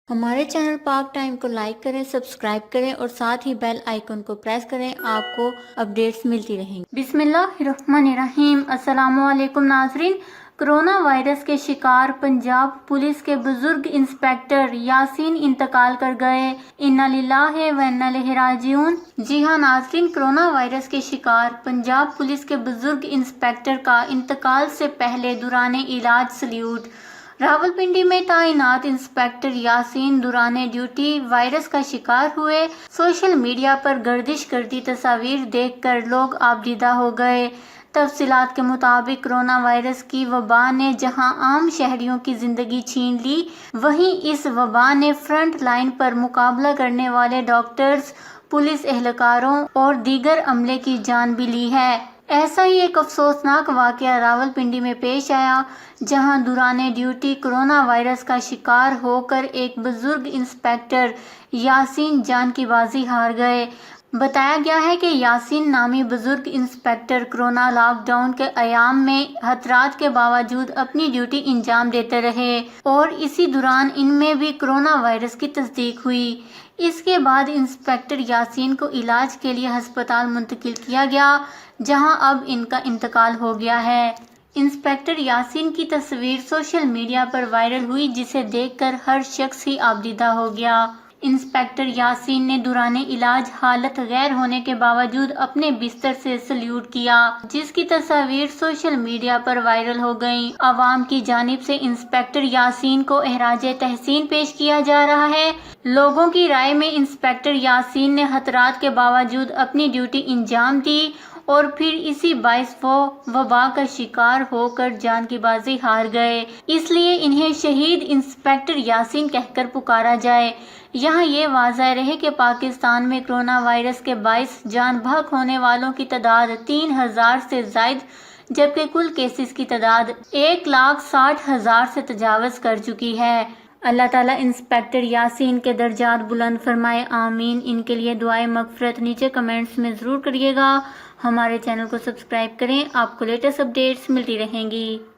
ہمارے چینل پاک ٹائم کو لائک کریں، سبسکرائب کریں اور ساتھ ہی بیل آئیکن کو پریس کریں، آپ کو اپڈیٹس ملتی رہیں گی۔ بسم اللہ الرحمن الرحیم۔ السلام علیکم ناظرین۔ کرونا وائرس کے شکار پنجاب پولیس کے بزرگ انسپکٹر یاسین انتقال کر گئے۔ انا للہ و انا الیہ راجعون۔ جی ہاں ناظرین، کرونا وائرس کے شکار پنجاب پولیس کے بزرگ انسپکٹر کا انتقال سے پہلے دوران علاج سلیوٹ۔ راولپنڈی میں تعینات انسپکٹر یاسین دوران ڈیوٹی وائرس کا شکار ہوئے۔ سوشل میڈیا پر گردش کرتی تصاویر دیکھ کر لوگ آبدیدہ ہو گئے۔ تفصیلات کے مطابق کرونا وائرس کی وبا نے جہاں عام شہریوں کی زندگی چھین لی، وہیں اس وبا نے فرنٹ لائن پر مقابلہ کرنے والے ڈاکٹرز، پولیس اہلکاروں اور دیگر عملے کی جان بھی لی ہے۔ ایسا ہی ایک افسوسناک واقعہ راولپنڈی میں پیش آیا، جہاں دوران ڈیوٹی کرونا وائرس کا شکار ہو کر ایک بزرگ انسپکٹر یاسین جان کی بازی ہار گئے۔ بتایا گیا ہے کہ یاسین نامی بزرگ انسپکٹر کرونا لاک ڈاؤن کے ایام میں خطرات کے باوجود اپنی ڈیوٹی انجام دیتے رہے اور اسی دوران ان میں بھی کرونا وائرس کی تصدیق ہوئی۔ اس کے بعد انسپکٹر یاسین کو علاج کے لیے ہسپتال منتقل کیا گیا، جہاں اب ان کا انتقال ہو گیا ہے۔ انسپکٹر یاسین کی تصویر سوشل میڈیا پر وائرل ہوئی، جسے دیکھ کر ہر شخص ہی آبدیدہ ہو گیا۔ انسپکٹر یاسین نے دوران علاج حالت غیر ہونے کے باوجود اپنے بستر سے سلیوٹ کیا، جس کی تصاویر سوشل میڈیا پر وائرل ہو گئیں۔ عوام کی جانب سے انسپکٹر یاسین کو خراج تحسین پیش کیا جا رہا ہے۔ لوگوں کی رائے میں انسپکٹر یاسین نے خطرات کے باوجود اپنی ڈیوٹی انجام دی اور پھر اسی باعث وہ وبا کا شکار ہو کر جان کی بازی ہار گئے، اس لیے انہیں شہید انسپکٹر یاسین کہہ کر پکارا جائے۔ یہاں یہ واضح رہے کہ پاکستان میں کرونا وائرس کے باعث جان بحق ہونے والوں کی تعداد 3000 سے زائد، جبکہ کل کیسز کی تعداد 1,60,000 سے تجاوز کر چکی ہے۔ اللہ تعالیٰ انسپکٹر یاسین کے درجات بلند فرمائے، آمین۔ ان کے لیے دعائے مغفرت نیچے کمنٹس میں ضرور کریے گا۔ ہمارے چینل کو سبسکرائب کریں، آپ کو لیٹسٹ اپڈیٹس ملتی رہیں گی۔